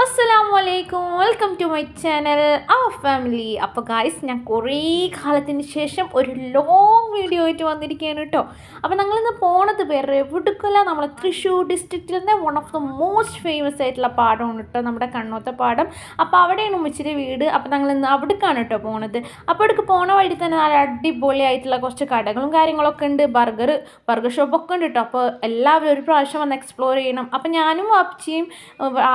അസ്സലാമലൈക്കും, welcome to my channel our family. അപ്പോൾ guys, ഞാൻ കുറേ കാലത്തിന് ശേഷം ഒരു ലോങ് വീഡിയോ ആയിട്ട് വന്നിരിക്കുകയാണ് കേട്ടോ. അപ്പോൾ ഞങ്ങളിന്ന് പോണത് വേറെ എവിടേക്കല്ല, നമ്മളെ തൃശ്ശൂർ ഡിസ്ട്രിക്റ്റിൽ തന്നെ one of the most famous ആയിട്ടുള്ള പാടമാണ് കേട്ടോ, നമ്മുടെ കണ്ണോത്ത പാടം. അപ്പോൾ അവിടെയാണ് ഉമ്മച്ചിയുടെ വീട്. അപ്പോൾ ഞങ്ങളിന്ന് അവിടേക്കാണ് കേട്ടോ പോണത്. അപ്പോൾ അവിടേക്ക് പോണ വഴി തന്നെ നല്ല അടിപൊളിയായിട്ടുള്ള കുറച്ച് കടകളും കാര്യങ്ങളൊക്കെ ഉണ്ട്, ബർഗർ ഷോപ്പൊക്കെ ഉണ്ട് കേട്ടോ. അപ്പോൾ എല്ലാവരും ഒരു പ്രാവശ്യം വന്ന് എക്സ്പ്ലോർ ചെയ്യണം. അപ്പോൾ ഞാനും വാപ്പച്ചിയും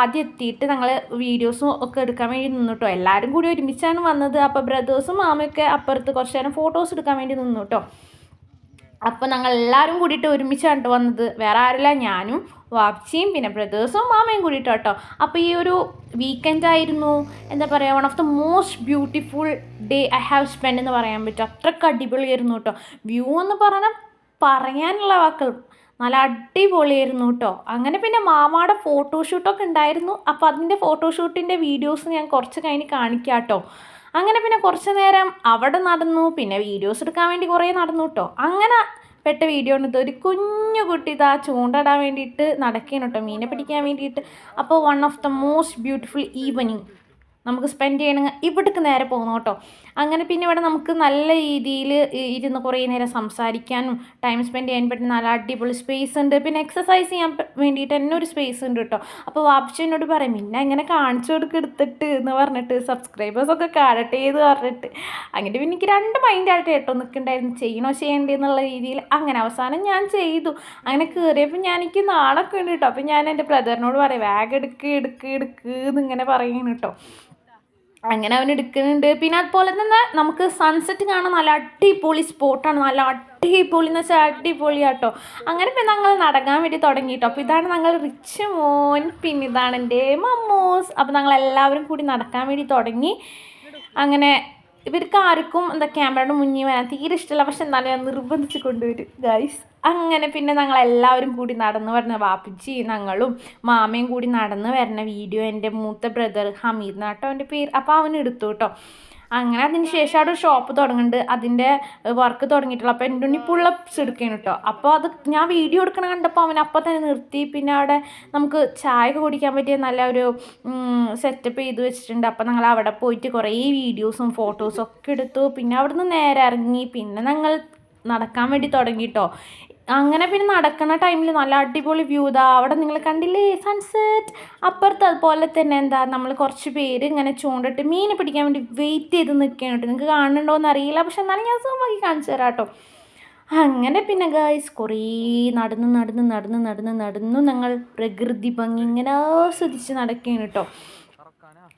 ആദ്യം എത്തിയിട്ട് ഞങ്ങൾ വീഡിയോസും ഒക്കെ എടുക്കാൻ വേണ്ടി നിന്നു കേട്ടോ. എല്ലാവരും കൂടി ഒരുമിച്ചാണ് വന്നത്. അപ്പോൾ ബ്രദേഴ്സും മാമയൊക്കെ അപ്പുറത്ത് കുറച്ച് നേരം ഫോട്ടോസ് എടുക്കാൻ വേണ്ടി നിന്നു കേട്ടോ. അപ്പോൾ ഞങ്ങൾ എല്ലാവരും കൂടിയിട്ട് ഒരുമിച്ചാണ് വന്നത്. വേറെ ആരില്ല, ഞാനും വാപ്ച്ചിയും പിന്നെ ബ്രദേഴ്സും മാമയും കൂടിയിട്ട് കേട്ടോ. അപ്പോൾ ഈ ഒരു വീക്കെൻഡ് ആയിരുന്നു, എന്താ പറയുക, one of the most beautiful day I have spend എന്ന് പറയാൻ പറ്റും. അത്രയ്ക്ക് അടിപൊളിയായിരുന്നു കേട്ടോ. വ്യൂ എന്ന് പറഞ്ഞാൽ പറയാനുള്ള വാക്കുകൾ നല്ല അടിപൊളിയായിരുന്നു കേട്ടോ. അങ്ങനെ പിന്നെ മാമാടെ ഫോട്ടോഷൂട്ടൊക്കെ ഉണ്ടായിരുന്നു. അപ്പോൾ അതിൻ്റെ ഫോട്ടോഷൂട്ടിൻ്റെ വീഡിയോസ് ഞാൻ കുറച്ച് കഴിഞ്ഞ് കാണിക്കാം കേട്ടോ. അങ്ങനെ പിന്നെ കുറച്ച് നേരം അവിടെ നടന്നു, പിന്നെ വീഡിയോസ് എടുക്കാൻ വേണ്ടി കുറേ നടന്നു കേട്ടോ. അങ്ങനെ പെട്ട വീഡിയോ ഉണ്ട്. ഒരു കുഞ്ഞു കുട്ടി ഇതാ ചൂണ്ടയിടാൻ വേണ്ടിയിട്ട് നടക്കുകയാണ് കേട്ടോ, മീനെ പിടിക്കാൻ വേണ്ടിയിട്ട്. അപ്പോൾ one of the most beautiful evening നമുക്ക് സ്പെൻഡ് ചെയ്യണമെങ്കിൽ ഇവിടേക്ക് നേരെ പോകുന്നു കേട്ടോ. അങ്ങനെ പിന്നെ ഇവിടെ നമുക്ക് നല്ല രീതിയിൽ ഇരുന്ന് കുറേ നേരം സംസാരിക്കാനും ടൈം സ്പെൻഡ് ചെയ്യാൻ പറ്റുന്ന നല്ല അടിപൊളി സ്പേസ് ഉണ്ട്. പിന്നെ എക്സസൈസ് ചെയ്യാൻ വേണ്ടിയിട്ട് തന്നെ ഒരു സ്പേസ് ഉണ്ട് കേട്ടോ. അപ്പോൾ വാപ്പച്ചനോട് പറയും, പിന്നെ ഇങ്ങനെ കാണിച്ചു കൊടുക്കുക എടുത്തിട്ട് എന്ന് പറഞ്ഞിട്ട്, സബ്സ്ക്രൈബേഴ്സൊക്കെ കാണട്ടെ എന്ന് പറഞ്ഞിട്ട്. അങ്ങനെ പിന്നെ എനിക്ക് രണ്ട് മൈൻഡായിട്ട് കേട്ടോ നിൽക്കണ്ടായിരുന്നു, ചെയ്യണോ ചെയ്യണ്ടേ എന്നുള്ള രീതിയിൽ. അങ്ങനെ അവസാനം ഞാൻ ചെയ്തു. അങ്ങനെ കയറിയപ്പോൾ എനിക്ക് നാളൊക്കെ ഉണ്ട് കേട്ടോ. അപ്പോൾ ഞാൻ എൻ്റെ ബ്രദറിനോട് പറയും, ബാഗ് എടുക്ക് എന്നിങ്ങനെ പറയുന്നു കേട്ടോ. അങ്ങനെ അവൻ എടുക്കുന്നുണ്ട്. പിന്നെ അതുപോലെ തന്നെ നമുക്ക് സൺസെറ്റ് കാണാൻ നല്ല അടിപൊളി സ്പോട്ടാണ്, നല്ല അടിപൊളി എന്ന് വെച്ചാൽ അടിപൊളിയാട്ടോ. അങ്ങനെ പിന്നെ ഞങ്ങൾ നടക്കാൻ വേണ്ടി തുടങ്ങി കേട്ടോ. അപ്പോൾ ഇതാണ് ഞങ്ങൾ റിച്ച് മോൻ, പിന്നെ ഇതാണ് എൻ്റെ മമ്മൂസ്. അപ്പോൾ ഞങ്ങൾ എല്ലാവരും കൂടി നടക്കാൻ വേണ്ടി തുടങ്ങി. അങ്ങനെ ഇവർക്ക് ആർക്കും എന്താ ക്യാമറയുടെ മുന്നിൽ വരാൻ തീരെ ഇഷ്ടമല്ല, പക്ഷെ എന്നാലും ഞാൻ നിർബന്ധിച്ച് കൊണ്ടുവരും ഗൈസ്. അങ്ങനെ പിന്നെ ഞങ്ങളെല്ലാവരും കൂടി നടന്ന് വരുന്ന വാപ്പിച്ചി ഞങ്ങളും മാമയും കൂടി നടന്ന് വരുന്ന വീഡിയോ എൻ്റെ മൂത്ത ബ്രദർ ഹമീദ് എന്നാട്ടോ അവൻ്റെ പേര്. അപ്പോൾ അവൻ എടുത്തു കേട്ടോ. അങ്ങനെ അതിന് ശേഷം അവിടെ ഒരു ഷോപ്പ് തുടങ്ങുന്നുണ്ട്, അതിൻ്റെ വർക്ക് തുടങ്ങിയിട്ടുള്ളൂ. അപ്പോൾ എൻ്റെ ഉണ്ണി പുള്ളപ്സ് എടുക്കുകയാണ് കേട്ടോ. അപ്പോൾ അത് ഞാൻ വീഡിയോ എടുക്കണ കണ്ടപ്പോൾ അവൻ അപ്പം തന്നെ നിർത്തി. പിന്നെ അവിടെ നമുക്ക് ചായ ഒക്കെ കുടിക്കാൻ പറ്റിയ നല്ല ഒരു സെറ്റപ്പ് ചെയ്ത് വെച്ചിട്ടുണ്ട്. അപ്പോൾ ഞങ്ങൾ അവിടെ പോയിട്ട് കുറേ വീഡിയോസും ഫോട്ടോസും ഒക്കെ എടുത്തു. പിന്നെ അവിടെ നിന്ന് നേരെ ഇറങ്ങി, പിന്നെ ഞങ്ങൾ നടക്കാൻ വേണ്ടി തുടങ്ങി കേട്ടോ. അങ്ങനെ പിന്നെ നടക്കുന്ന ടൈമിൽ നല്ല അടിപൊളി വ്യൂ ഇതാ അവിടെ നിങ്ങൾ കണ്ടില്ലേ, സൺസെറ്റ്. അപ്പുറത്ത് അതുപോലെ തന്നെ എന്താ നമ്മൾ കുറച്ച് പേര് ഇങ്ങനെ ചൂണ്ടിട്ട് മീനെ പിടിക്കാൻ വേണ്ടി വെയിറ്റ് ചെയ്ത് നിൽക്കുകയാണ് കേട്ടോ. നിങ്ങൾക്ക് കാണുന്നുണ്ടോ എന്ന് അറിയില്ല, പക്ഷെ എന്നാലും ഞാൻ സുഖമായി കാണിച്ചു തരാം കേട്ടോ. അങ്ങനെ പിന്നെ ഗായ്സ് കുറേ നടന്നു ഞങ്ങൾ പ്രകൃതി ഭംഗി ഇങ്ങനെ ആസ്വദിച്ച് നടക്കുകയാണ് കേട്ടോ.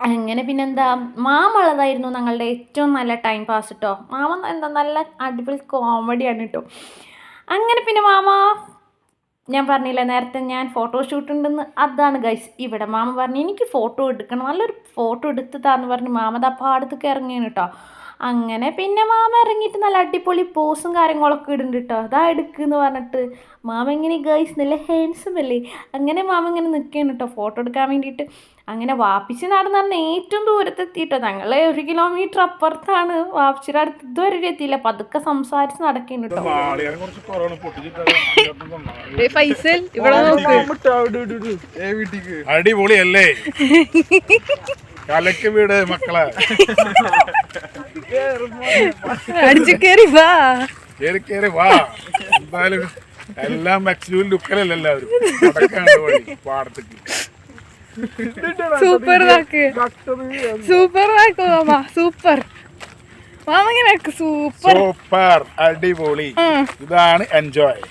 അങ്ങനെ പിന്നെന്താ, മാമ ഉള്ളതായിരുന്നു ഞങ്ങളുടെ ഏറ്റവും നല്ല ടൈം പാസ് കേട്ടോ. മാമ എന്താ നല്ല അടിപൊളി കോമഡിയാണ് കേട്ടോ. അങ്ങനെ പിന്നെ മാമ, ഞാൻ പറഞ്ഞില്ല നേരത്തെ ഞാൻ ഫോട്ടോഷൂട്ട് ഉണ്ടെന്ന്, അതാണ് ഗൈസ് ഇവിടെ. മാമ പറഞ്ഞു എനിക്ക് ഫോട്ടോ എടുക്കണം, നല്ലൊരു ഫോട്ടോ എടുത്തതാന്ന് പറഞ്ഞ് മാമ പാടത്തേക്ക് ഇറങ്ങിയാണ് കേട്ടോ. അങ്ങനെ പിന്നെ മാമ ഇറങ്ങിയിട്ട് നല്ല അടിപൊളി പോസും കാര്യങ്ങളൊക്കെ ഇടുന്നുണ്ട് കേട്ടോ. അതാ എടുക്കുമെന്ന് പറഞ്ഞിട്ട് മാമ ഇങ്ങനെ ഗൈസ് നല്ല ഹാൻസം അല്ലേ. അങ്ങനെ മാമ ഇങ്ങനെ നിൽക്കുകയാണ് കേട്ടോ ഫോട്ടോ എടുക്കാൻ വേണ്ടിയിട്ട്. അങ്ങനെ വാപ്പിച്ച് നടന്ന് ഏറ്റവും ദൂരത്തെത്തിയിട്ടോ. ഞങ്ങൾ 1 കിലോമീറ്റർ അപ്പുറത്താണ്, വാപ്പിച്ചിയുടെ അടുത്ത് ഇതുവരെ എത്തിയില്ല. പതുക്കെ സംസാരിച്ച് നടക്കുന്നു കേട്ടോ. അടിപൊളിയല്ലേ, കലക്ക് വീട് മക്കളെ. കേറി വാ. എന്തായാലും എല്ലാം മാക്സിമം ലുക്കലല്ല എല്ലാവരും നടക്കാണ്ട് വഴി പാടത്തേക്ക്. സൂപ്പർ മാമ, സൂപ്പർ മാമ, ഇങ്ങനെ സൂപ്പർ അടിപൊളി. ഇതാണ് എൻജോയ്.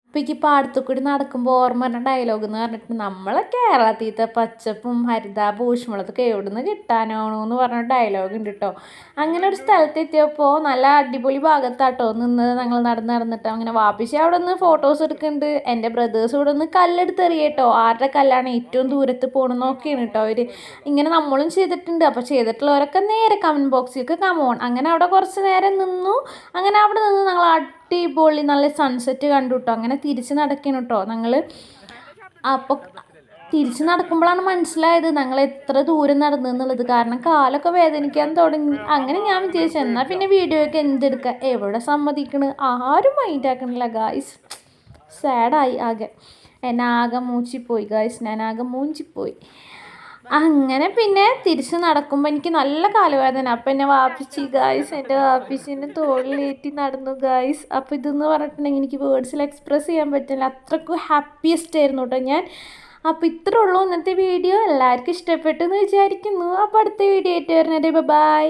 അപ്പോൾ ഈ പാടത്തു കൂടി നടക്കുമ്പോൾ ഓർമ്മ വരുന്ന ഡയലോഗ് എന്ന് പറഞ്ഞിട്ട്, നമ്മളെ കേരളത്തിലത്തെ പച്ചപ്പും ഹരിതാപ ഊഷ്മളത്തൊക്കെ എവിടെ നിന്ന് കിട്ടാനാണോ എന്ന് പറഞ്ഞ ഡയലോഗ് ഉണ്ട് കേട്ടോ. അങ്ങനെ ഒരു സ്ഥലത്ത് എത്തിയപ്പോൾ നല്ല അടിപൊളി ഭാഗത്താട്ടോ നിന്ന് ഞങ്ങൾ നടന്നിട്ട്. അങ്ങനെ വാപ്പിച്ച് അവിടെ നിന്ന് ഫോട്ടോസ് എടുക്കുന്നുണ്ട്. എൻ്റെ ബ്രദേഴ്സ് ഇവിടെ നിന്ന് കല്ലെടുത്ത് എറിയട്ടോ. ആരുടെ കല്ലാണ് ഏറ്റവും ദൂരത്ത് പോകണം നോക്കിയാണ് കേട്ടോ അവർ. ഇങ്ങനെ നമ്മളും ചെയ്തിട്ടുണ്ട്. അപ്പോൾ ചെയ്തിട്ടുള്ളവരൊക്കെ നേരെ കമൻറ്റ് ബോക്സിലേക്ക് കമോൺ. അങ്ങനെ അവിടെ കുറച്ച് നേരം നിന്നു. അങ്ങനെ അവിടെ നിന്ന് ഞങ്ങൾ അടിപൊളി നല്ല സൺസെറ്റ് കണ്ടു കേട്ടോ. അങ്ങനെ തിരിച്ച് നടക്കണം കേട്ടോ ഞങ്ങൾ. അപ്പോൾ തിരിച്ച് നടക്കുമ്പോഴാണ് മനസ്സിലായത് ഞങ്ങൾ എത്ര ദൂരം നടന്നു എന്നുള്ളത്. കാരണം കാലൊക്കെ വേദനിക്കാൻ തുടങ്ങി. അങ്ങനെ ഞാൻ വിചാരിച്ചു എന്നാൽ പിന്നെ വീഡിയോയൊക്കെ എന്തെടുക്കുക, എവിടെ സമ്മതിക്കണ്, ആരും മൈൻഡ് ആക്കണില്ല ഗായ്സ്. സാഡായി ആകെ. എന്നാകെ മൂച്ചിപ്പോയി ഗായ്സ്, ഞാനാകെ മൂഞ്ചിപ്പോയി. അങ്ങനെ പിന്നെ തിരിച്ച് നടക്കുമ്പോൾ എനിക്ക് നല്ല കാലുവേദന. അപ്പം എന്നെ വാപ്പിച്ചി ഗായ്സ്, എൻ്റെ വാപ്പിച്ചിൻ്റെ തോളിലേറ്റി നടന്നു ഗായ്സ്. അപ്പോൾ ഇതെന്ന് പറഞ്ഞിട്ടുണ്ടെങ്കിൽ എനിക്ക് വേർഡ്സിൽ എക്സ്പ്രസ് ചെയ്യാൻ പറ്റില്ല, അത്രയ്ക്കും ഹാപ്പിയസ്റ്റ് ആയിരുന്നു കേട്ടോ ഞാൻ. അപ്പോൾ ഇത്രേ ഉള്ളൂ ഇന്നത്തെ വീഡിയോ. എല്ലാവർക്കും ഇഷ്ടപ്പെട്ടു എന്ന് വിചാരിക്കുന്നു. അപ്പോൾ അടുത്ത വീഡിയോ ആയിട്ട് വരുന്നത്. ബൈ.